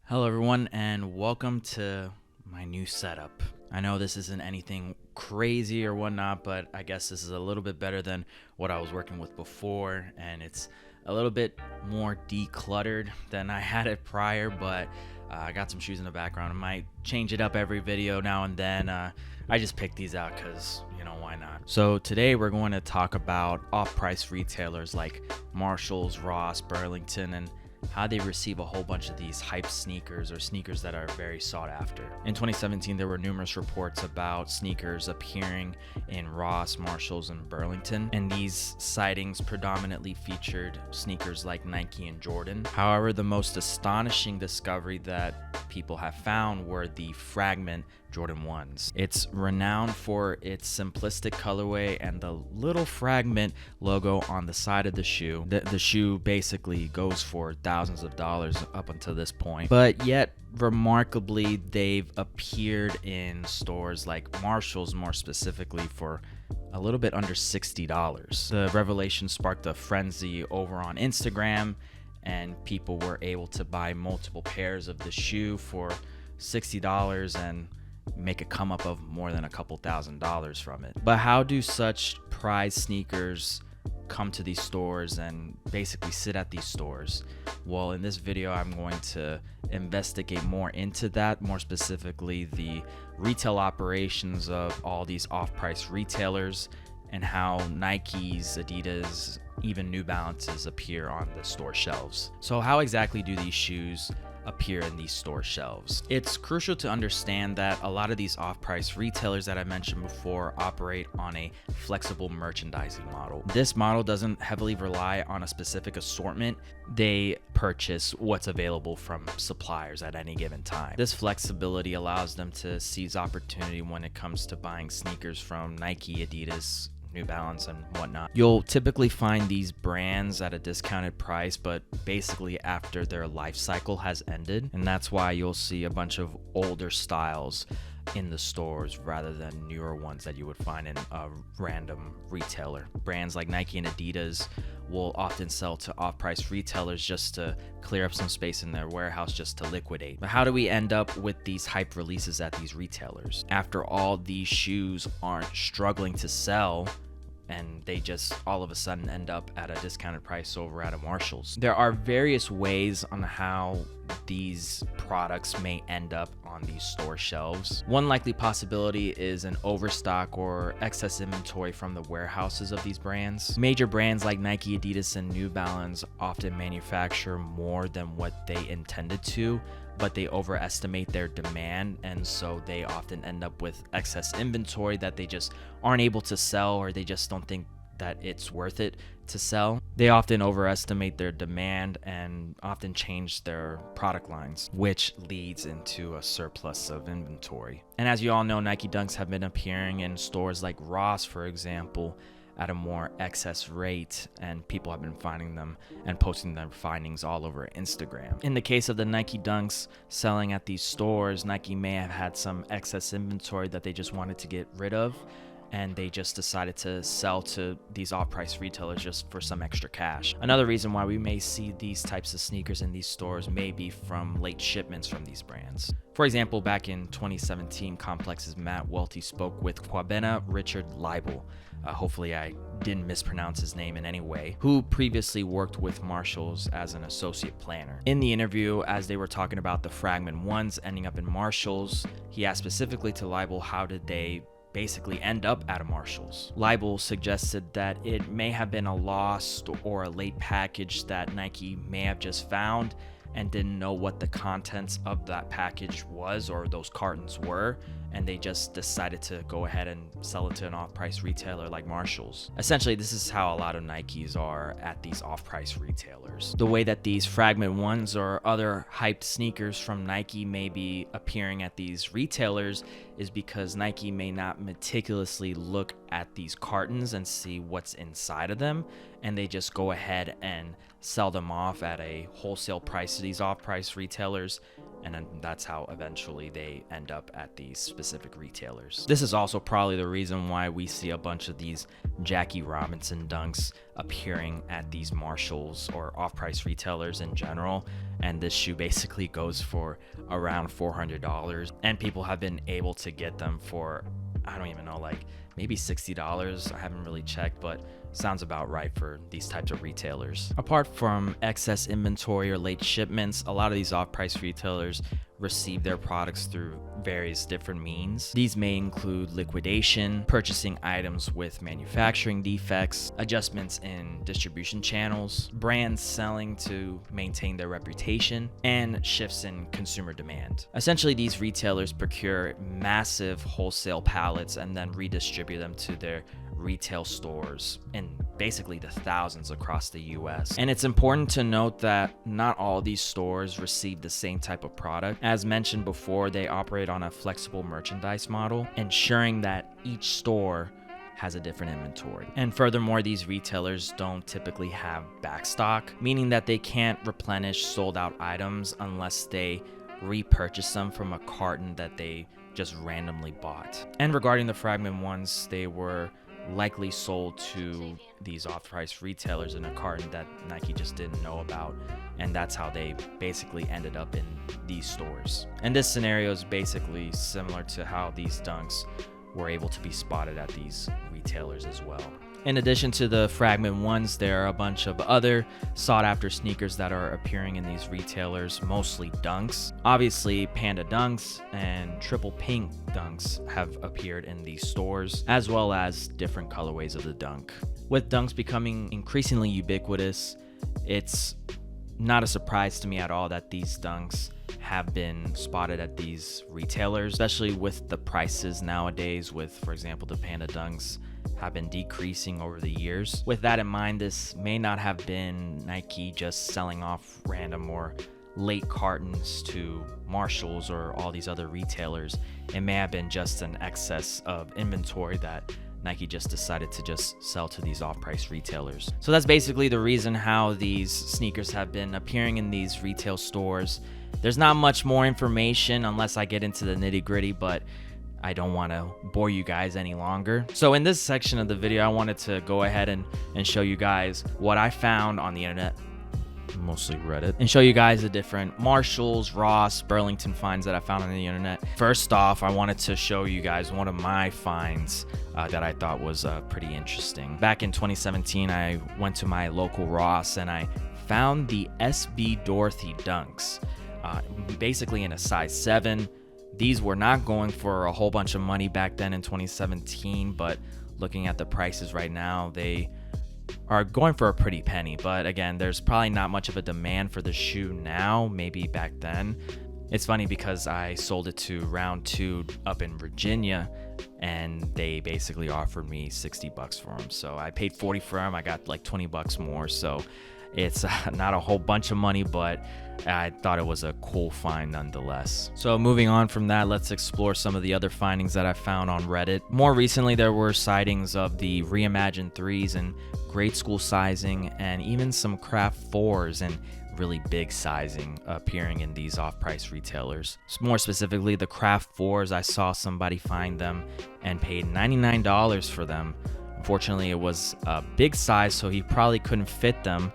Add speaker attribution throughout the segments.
Speaker 1: Hello everyone and welcome to my new setup. I know this isn't anything crazy or whatnot, but I guess this is a little bit better than what I was working with before, and it's a little bit more decluttered than I had it prior, but I got some shoes in the background. I might change it up every video now and then. I just picked these out because, why not? So today we're going to talk about off-price retailers like Marshalls, Ross, Burlington, and how they receive a whole bunch of these hype sneakers or sneakers that are very sought after. In 2017, there were numerous reports about sneakers appearing in Ross, Marshalls, and Burlington, and these sightings predominantly featured sneakers like Nike and Jordan. However, the most astonishing discovery that people have found were the Fragment Jordan 1s. It's renowned for its simplistic colorway and the little Fragment logo on the side of the shoe. The shoe basically goes for thousands of dollars up until this point, but yet remarkably they've appeared in stores like Marshalls, more specifically, for a little bit under $60. The revelation sparked a frenzy over on Instagram, and people were able to buy multiple pairs of the shoe for $60 and make a come up of more than a couple $1,000s from it. But how do such prized sneakers come to these stores and basically sit at these stores? Well, in this video I'm going to investigate more into that, more specifically the retail operations of all these off-price retailers and how Nikes, Adidas, even New Balances appear on the store shelves. So how exactly do these shoes appear in these store shelves? It's crucial to understand that a lot of these off-price retailers that I mentioned before operate on a flexible merchandising model. This model doesn't heavily rely on a specific assortment. They purchase what's available from suppliers at any given time. This flexibility allows them to seize opportunity when it comes to buying sneakers from Nike, Adidas, New Balance, and whatnot. You'll typically find these brands at a discounted price, but basically after their life cycle has ended, and that's why you'll see a bunch of older styles in the stores rather than newer ones that you would find in a random retailer. Brands like Nike and Adidas will often sell to off-price retailers just to clear up some space in their warehouse, just to liquidate. But how do we end up with these hype releases at these retailers? After all, these shoes aren't struggling to sell, and they just all of a sudden end up at a discounted price over at a Marshalls. There are various ways on how these products may end up on these store shelves. One likely possibility is an overstock or excess inventory from the warehouses of these brands. Major brands like Nike, Adidas, and New Balance often manufacture more than what they intended to, but they overestimate their demand, and so they often end up with excess inventory that they just aren't able to sell, or they just don't think that it's worth it to sell. They often overestimate their demand and often change their product lines, which leads into a surplus of inventory. And as you all know, Nike Dunks have been appearing in stores like Ross, for example, at a more excess rate, and people have been finding them and posting their findings all over Instagram. In the case of the Nike Dunks selling at these stores, Nike may have had some excess inventory that they just wanted to get rid of, and they just decided to sell to these off-price retailers just for some extra cash. Another reason why we may see these types of sneakers in these stores may be from late shipments from these brands. For example, back in 2017, Complex's Matt Welty spoke with Kwabena Richard Leibel, hopefully I didn't mispronounce his name in any way, who previously worked with Marshalls as an associate planner. In the interview, as they were talking about the Fragment 1s ending up in Marshalls, he asked specifically to Leibel how did they basically end up at a Marshalls. Leibel suggested that it may have been a lost or a late package that Nike may have just found and didn't know what the contents of that package was or those cartons were, and they just decided to go ahead and sell it to an off-price retailer like Marshalls. Essentially, this is how a lot of Nikes are at these off-price retailers. The way that these Fragment 1s or other hyped sneakers from Nike may be appearing at these retailers is because Nike may not meticulously look at these cartons and see what's inside of them, and they just go ahead and sell them off at a wholesale price to these off-price retailers, and then that's how eventually they end up at these specific retailers. This is also probably the reason why we see a bunch of these Jackie Robinson dunks appearing at these Marshalls or off-price retailers in general, and this shoe basically goes for around $400, and people have been able to get them for, I don't even know, like maybe $60. I haven't really checked, but sounds about right for these types of retailers. Apart from excess inventory or late shipments, a lot of these off-price retailers receive their products through various different means. These may include liquidation, purchasing items with manufacturing defects, adjustments in distribution channels, brands selling to maintain their reputation, and shifts in consumer demand. Essentially, these retailers procure massive wholesale pallets and then redistribute them to their retail stores in basically the thousands across the US. And it's important to note that not all these stores receive the same type of product. As mentioned before, they operate on a flexible merchandise model, ensuring that each store has a different inventory. And furthermore, these retailers don't typically have backstock, meaning that they can't replenish sold out items unless they repurchase them from a carton that they just randomly bought. And regarding the fragment ones, they were likely sold to these off-price retailers in a carton that Nike just didn't know about, and that's how they basically ended up in these stores. And this scenario is basically similar to how these dunks were able to be spotted at these retailers as well. In addition to the fragment ones, there are a bunch of other sought-after sneakers that are appearing in these retailers, mostly dunks. Obviously, Panda dunks and Triple Pink dunks have appeared in these stores, as well as different colorways of the dunk. With dunks becoming increasingly ubiquitous, it's not a surprise to me at all that these dunks have been spotted at these retailers, especially with the prices nowadays with, for example, the Panda dunks have been decreasing over the years. With that in mind, this may not have been Nike just selling off random or late cartons to Marshalls or all these other retailers. It may have been just an excess of inventory that Nike just decided to just sell to these off-price retailers. So that's basically the reason how these sneakers have been appearing in these retail stores. There's not much more information unless I get into the nitty-gritty, but I don't want to bore you guys any longer. So in this section of the video, I wanted to go ahead and show you guys what I found on the internet, mostly Reddit, and show you guys the different Marshalls, Ross, Burlington finds that I found on the internet. First off, I wanted to show you guys one of my finds that I thought was pretty interesting. Back in 2017, I went to my local Ross and I found the SB Dorothy dunks, basically in a size 7. These were not going for a whole bunch of money back then in 2017, but looking at the prices right now, they are going for a pretty penny. But again, there's probably not much of a demand for the shoe now, maybe back then. It's funny because I sold it to Round 2 up in Virginia, and they basically offered me $60 for them. So I paid $40 for them. I got like $20 more. So it's not a whole bunch of money, but I thought it was a cool find nonetheless. So moving on from that, let's explore some of the other findings that I found on Reddit. More recently, there were sightings of the reimagined 3s and grade school sizing, and even some craft 4s and really big sizing appearing in these off-price retailers. More specifically, the craft 4s, I saw somebody find them and paid $99 for them. Unfortunately, it was a big size, so he probably couldn't fit them.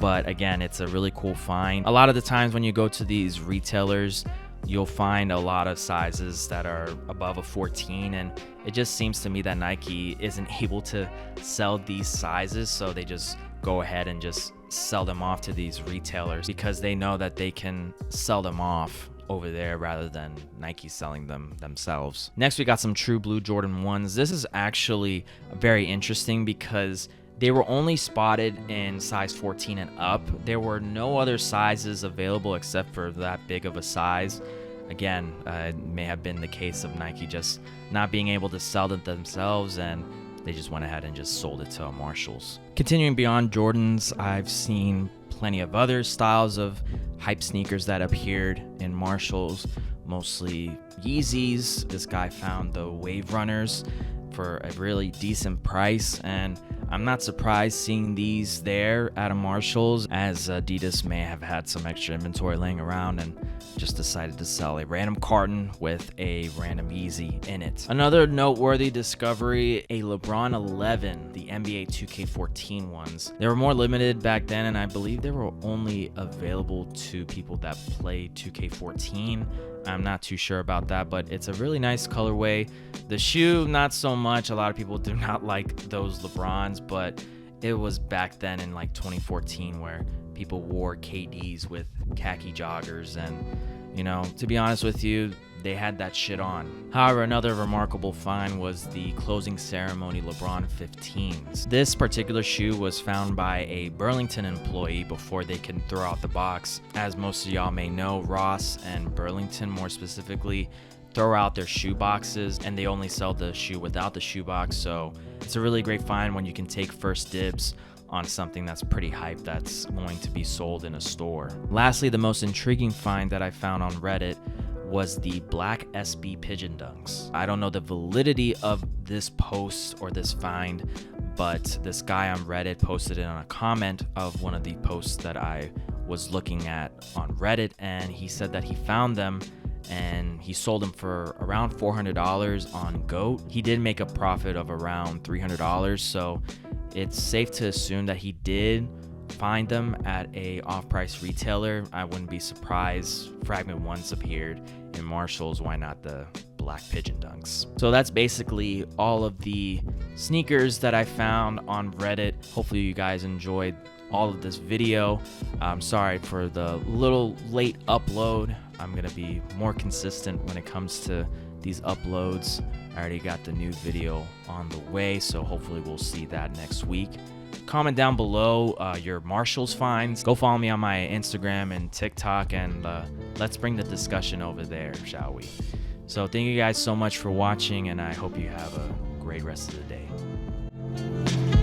Speaker 1: But again, it's a really cool find. A lot of the times when you go to these retailers, you'll find a lot of sizes that are above a 14, and it just seems to me that Nike isn't able to sell these sizes, so they just go ahead and just sell them off to these retailers because they know that they can sell them off over there rather than Nike selling them themselves. Next, we got some True Blue Jordan 1s. This is actually very interesting because they were only spotted in size 14 and up. There were no other sizes available except for that big of a size. Again, it may have been the case of Nike just not being able to sell them themselves, and they just went ahead and just sold it to Marshalls. Continuing beyond Jordans, I've seen plenty of other styles of hype sneakers that appeared in Marshalls, mostly Yeezys. This guy found the Wave Runners for a really decent price, and I'm not surprised seeing these there at a Marshall's, as Adidas may have had some extra inventory laying around and just decided to sell a random carton with a random Yeezy in it. Another noteworthy discovery, a LeBron 11, the NBA 2K14 ones. They were more limited back then, and I believe they were only available to people that play 2K14. I'm not too sure about that, but it's a really nice colorway. The shoe, not so much. A lot of people do not like those LeBrons, but it was back then in like 2014 where people wore KDs with khaki joggers, and to be honest with you, they had that shit on. However, another remarkable find was the closing ceremony LeBron 15s. This particular shoe was found by a Burlington employee before they can throw out the box. As most of y'all may know, Ross and Burlington more specifically throw out their shoe boxes, and they only sell the shoe without the shoe box. So it's a really great find when you can take first dibs on something that's pretty hype that's going to be sold in a store. Lastly, the most intriguing find that I found on Reddit was the black SB Pigeon Dunks. I don't know the validity of this post or this find, but this guy on Reddit posted it on a comment of one of the posts that I was looking at on Reddit, and he said that he found them and he sold them for around $400 on GOAT. He did make a profit of around $300, so it's safe to assume that he did find them at a off-price retailer. I wouldn't be surprised. Fragment ones appeared in Marshall's. Why not the black Pigeon Dunks? So that's basically all of the sneakers that I found on Reddit. Hopefully you guys enjoyed all of this video. I'm sorry for the little late upload. I'm gonna be more consistent when it comes to these uploads. I already got the new video on the way, so hopefully we'll see that next week. Comment down below your Marshall's finds. Go follow me on my Instagram and TikTok, and let's bring the discussion over there, shall we? So thank you guys so much for watching, and I hope you have a great rest of the day.